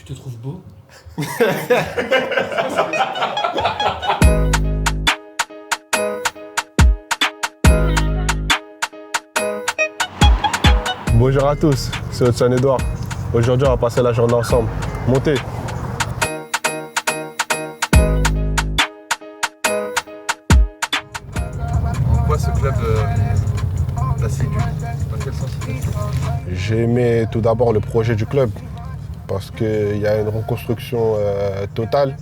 te trouve beau. Bonjour à tous, c'est Hudson-Edouard. Aujourd'hui, on va passer la journée ensemble. Montez. En quoi ce club t'a séduit? Dans quel sens il t'a séduit? J'ai aimé tout d'abord le projet du club parce qu'il y a une reconstruction totale.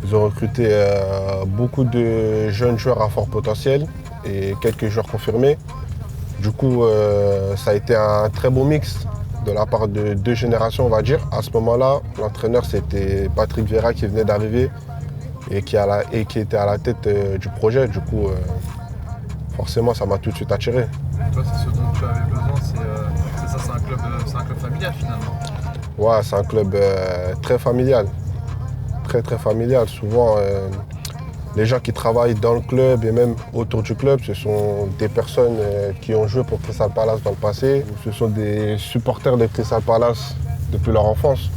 Ils ont recruté beaucoup de jeunes joueurs à fort potentiel et quelques joueurs confirmés. Du coup, ça a été un très beau mix de la part de deux générations, on va dire. À ce moment-là, l'entraîneur, c'était Patrick Vieira qui venait d'arriver et qui était à la tête du projet. Du coup, forcément, ça m'a tout de suite attiré. Toi, c'est ce dont tu avais besoin, c'est un club familial finalement. Ouais, c'est un club très familial. Très familial. Souvent, les gens qui travaillent dans le club et même autour du club, ce sont des personnes qui ont joué pour Crystal Palace dans le passé. Ce sont des supporters de Crystal Palace depuis leur enfance.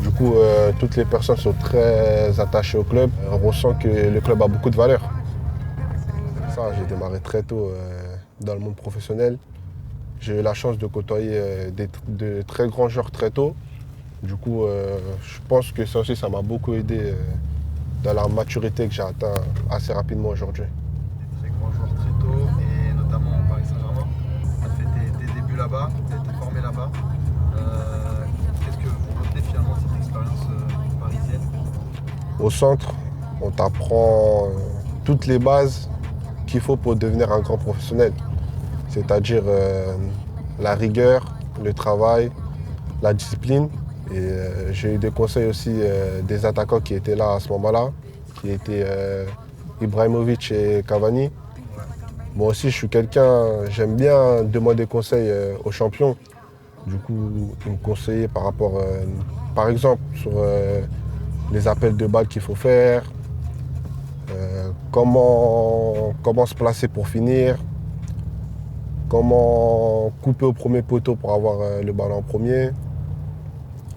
Du coup, toutes les personnes sont très attachées au club. On ressent que le club a beaucoup de valeur. Ça, j'ai démarré très tôt dans le monde professionnel. J'ai eu la chance de côtoyer de très grands joueurs très tôt. Du coup, je pense que ça aussi, ça m'a beaucoup aidé dans la maturité que j'ai atteint assez rapidement aujourd'hui. Des très grands joueurs très tôt, et notamment au Paris Saint-Germain. Tu as fait tes débuts là-bas, tu as été formé là-bas. Qu'est-ce que vous retenez finalement de cette expérience parisienne? Au centre, on t'apprend toutes les bases qu'il faut pour devenir un grand professionnel. C'est-à-dire la rigueur, le travail, la discipline. Et j'ai eu des conseils aussi des attaquants qui étaient là à ce moment-là, qui étaient Ibrahimovic et Cavani. Moi aussi, je suis quelqu'un, j'aime bien demander conseil aux champions. Du coup, ils me conseillaient par rapport, par exemple, sur les appels de balles qu'il faut faire, comment se placer pour finir, comment couper au premier poteau pour avoir le ballon en premier.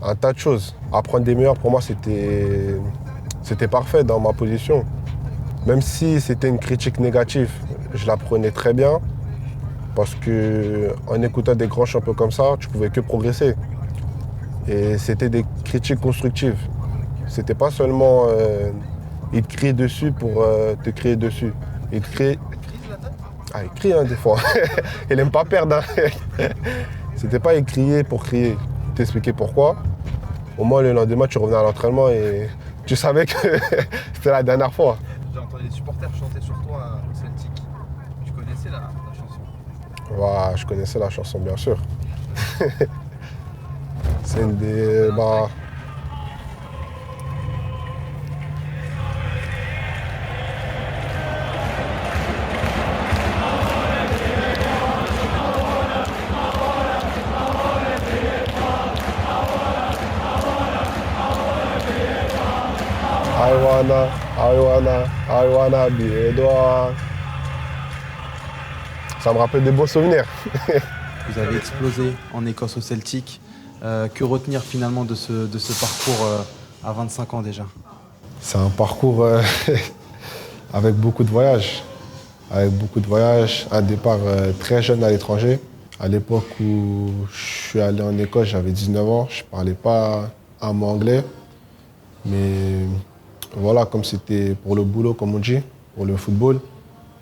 Un tas de choses. Apprendre des meilleurs, pour moi, c'était parfait dans ma position. Même si c'était une critique négative, je la prenais très bien parce qu'en écoutant des grands champions comme ça, tu pouvais que progresser. Et c'était des critiques constructives. C'était pas seulement ils te crient dessus pour te crier dessus. Ils te crient... Ah, il crie hein, des fois. Il aime pas perdre. Hein. C'était pas il crier pour crier. T'expliquer pourquoi. Au moins, le lendemain, tu revenais à l'entraînement et tu savais que c'était la dernière fois. J'ai entendu des supporters chanter sur toi au Celtic. Tu connaissais la chanson? Ouais, je connaissais la chanson, bien sûr. C'est une des... I wanna be Edouard. Ça me rappelle des beaux souvenirs. Vous avez explosé en Écosse au Celtic. Que retenir finalement de ce parcours à 25 ans déjà? C'est un parcours avec beaucoup de voyages. Un départ très jeune à l'étranger. À l'époque où je suis allé en Écosse, j'avais 19 ans. Je ne parlais pas un mot anglais. Mais voilà, comme c'était pour le boulot, comme on dit, pour le football,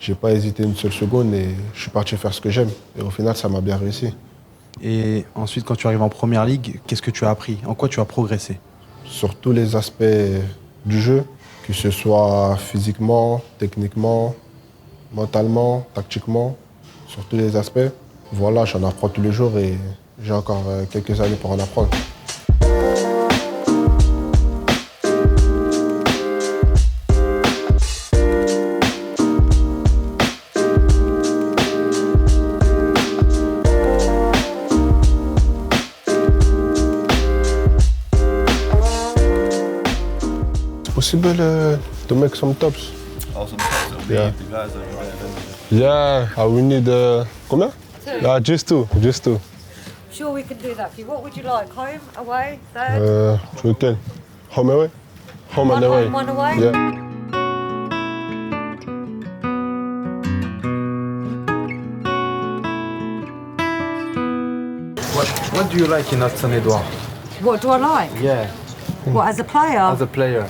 j'ai pas hésité une seule seconde et je suis parti faire ce que j'aime. Et au final, ça m'a bien réussi. Et ensuite, quand tu arrives en Première Ligue, qu'est-ce que tu as appris? En quoi tu as progressé? Sur tous les aspects du jeu, que ce soit physiquement, techniquement, mentalement, tactiquement, sur tous les aspects. Voilà, j'en apprends tous les jours et j'ai encore quelques années pour en apprendre. Possible to make some tops? Oh, some tops will be Yeah. the guys over there. Yeah, we need combien? Yeah, just two. Sure, we can do that for you. What would you like? Home, away, third? Tu veux quel? Home away? Home and One away. home, one away? Yeah. What do you like in Hudson Edouard? What do I like? Yeah, What, as a player? as a player.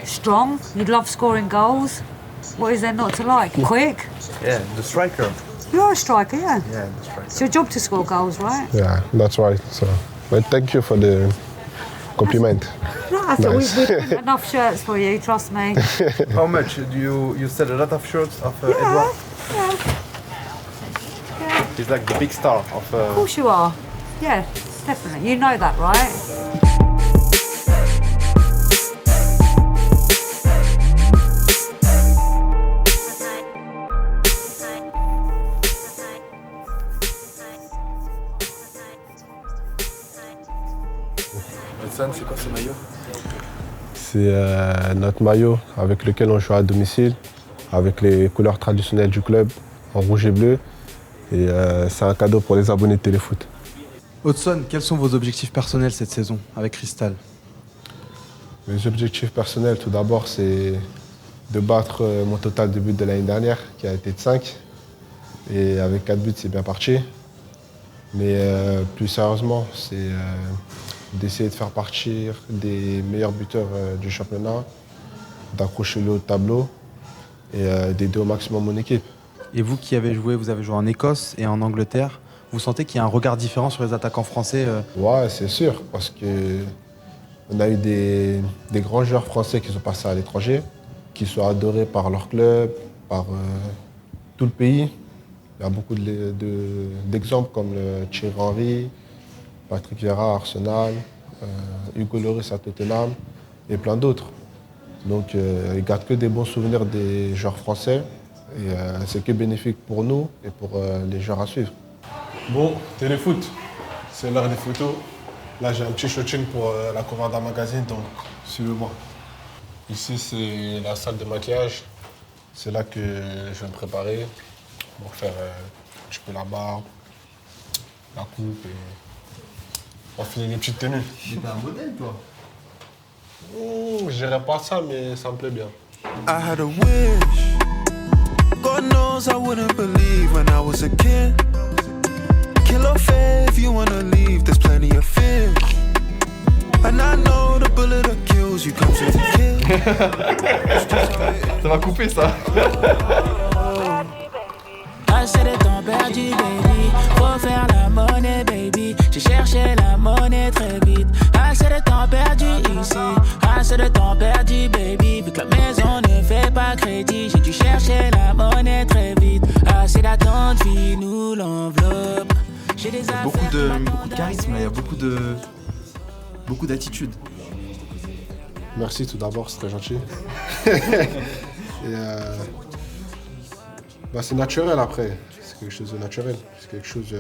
Strong. You'd love scoring goals. What is there not to like? Quick. Yeah, the striker. You're a striker, yeah. Yeah, the striker. It's your job to score goals, right? Yeah, that's right. So, but thank you for the compliment. No, I thought Nice. we've got enough shirts for you, trust me. How much? Do you sell a lot of shirts of Edouard? Yeah, He's like the big star of... of course you are. Yeah, definitely. You know that, right? Hudson, c'est quoi ce maillot? C'est notre maillot avec lequel on joue à domicile, avec les couleurs traditionnelles du club, en rouge et bleu. Et c'est un cadeau pour les abonnés de Téléfoot. Hudson, quels sont vos objectifs personnels cette saison avec Crystal? Mes objectifs personnels, tout d'abord, c'est de battre mon total de buts de l'année dernière, qui a été de 5. Et avec 4 buts, c'est bien parti. Mais plus sérieusement, c'est d'essayer de faire partir des meilleurs buteurs du championnat, d'accrocher le haut de tableau et d'aider au maximum mon équipe. Et vous qui avez joué, vous avez joué en Écosse et en Angleterre, vous sentez qu'il y a un regard différent sur les attaquants français Ouais, c'est sûr, parce qu'on a eu des grands joueurs français qui sont passés à l'étranger, qui sont adorés par leur club, par tout le pays. Il y a beaucoup d'exemples comme Thierry Henry, Patrick Vieira à Arsenal, Hugo Lloris à Tottenham et plein d'autres. Donc ils ne gardent que des bons souvenirs des joueurs français et c'est que bénéfique pour nous et pour les joueurs à suivre. Bon, Téléfoot, c'est l'heure des photos. Là j'ai un petit shooting pour la cover d'un magazine, donc suivez-moi. Ici c'est la salle de maquillage. C'est là que je vais me préparer pour faire un petit peu la barbe, la coupe et enfiler les petites tenues. T'es un modèle, toi. Je dirais pas ça, mais ça me plaît bien. I had a wish. God knows I wouldn't believe when I was a kid. Kill or fair if you wanna leave, there's plenty of fish. And I know the bullet that kills you comes with a kill. Ça va couper ça. Assez de temps perdu, baby. Faut faire la monnaie, baby. J'ai cherché la monnaie très vite. Assez de temps perdu ici. Assez de temps perdu, baby. Vu que la maison ne fait pas crédit, j'ai dû chercher la monnaie très vite. Assez d'attente, file-nous l'enveloppe. J'ai des Beaucoup de charisme, là. Il y a beaucoup d'attitude. Merci tout d'abord, c'est très gentil. Et c'est naturel après, c'est quelque chose de naturel, c'est quelque chose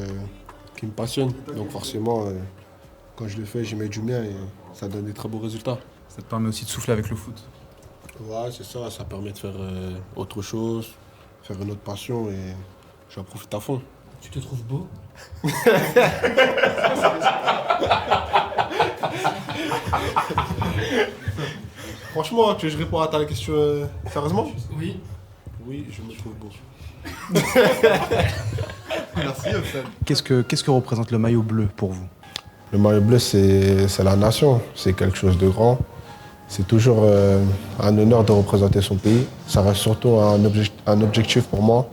qui me passionne. Donc forcément, quand je le fais, j'y mets du mien et ça donne des très beaux résultats. Ça te permet aussi de souffler avec le foot. Ouais, c'est ça, ça permet de faire autre chose, faire une autre passion et j'en profite à fond. Tu te trouves beau? Franchement, tu veux que je réponds à ta question sérieusement? Oui. Oui, je me trouve beau. Merci, Hudson. Qu'est-ce que représente le maillot bleu pour vous? Le maillot bleu, c'est la nation, c'est quelque chose de grand. C'est toujours un honneur de représenter son pays. Ça reste surtout un objectif pour moi.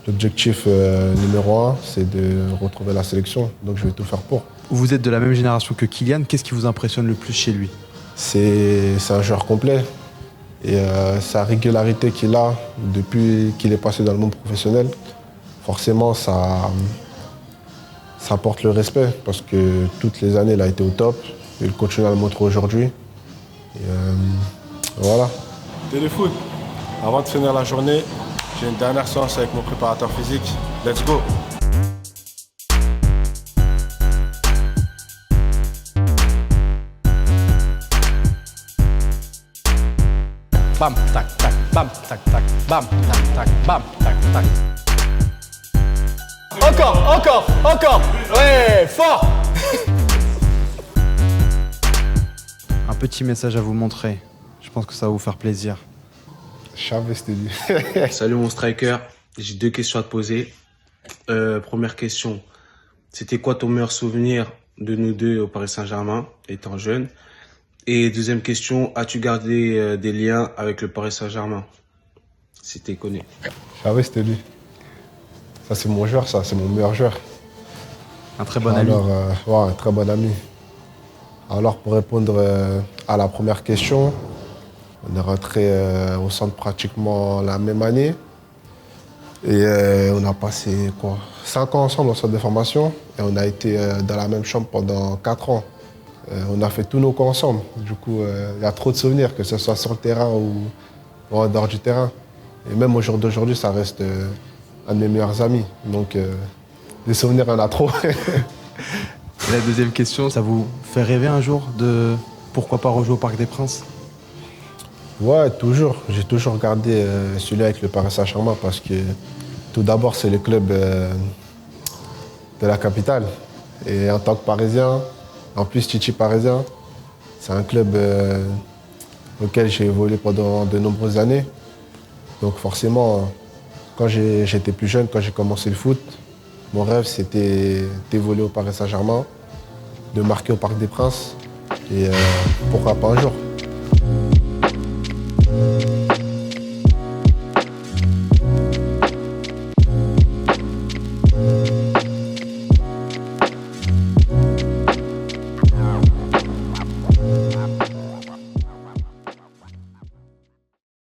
L'objectif numéro 1, c'est de retrouver la sélection, donc je vais tout faire pour. Vous êtes de la même génération que Kylian, qu'est-ce qui vous impressionne le plus chez lui? C'est un joueur complet et sa régularité qu'il a depuis qu'il est passé dans le monde professionnel, forcément ça porte le respect parce que toutes les années il a été au top et il continue à le montrer aujourd'hui. Et voilà. Téléfoot, avant de finir la journée, j'ai une dernière séance avec mon préparateur physique. Let's go! Bam, tac, tac, bam, tac, tac, bam, tac, tac, bam, tac, tac. Encore. Ouais, fort. Un petit message à vous montrer. Je pense que ça va vous faire plaisir. Chavez, c'était lui. Salut mon striker, j'ai 2 questions à te poser. Première question, c'était quoi ton meilleur souvenir de nous deux au Paris Saint-Germain, étant jeune? Et deuxième question, as-tu gardé des liens avec le Paris Saint-Germain, si tu connais? Chavez, c'était lui. Ça, c'est mon joueur, ça, c'est mon meilleur joueur. Un très bon ami. Alors, ouais, un très bon ami. Alors, pour répondre à la première question, on est rentré au centre pratiquement la même année. Et on a passé 5 ans ensemble au centre de formation. Et on a été dans la même chambre pendant 4 ans. On a fait tous nos cours ensemble. Du coup, il y a trop de souvenirs, que ce soit sur le terrain ou en dehors du terrain. Et même au jour d'aujourd'hui, ça reste un de mes meilleurs amis. Donc, des souvenirs, il y en a trop. Et la deuxième question, ça vous fait rêver un jour de pourquoi pas rejouer au Parc des Princes? Ouais, toujours. J'ai toujours regardé celui avec le Paris Saint-Germain parce que tout d'abord, c'est le club de la capitale. Et en tant que Parisien, en plus Titi parisien, c'est un club auquel j'ai évolué pendant de nombreuses années. Donc forcément, quand j'étais plus jeune, quand j'ai commencé le foot, mon rêve c'était d'évoluer au Paris Saint-Germain, de marquer au Parc des Princes et pourquoi pas un jour.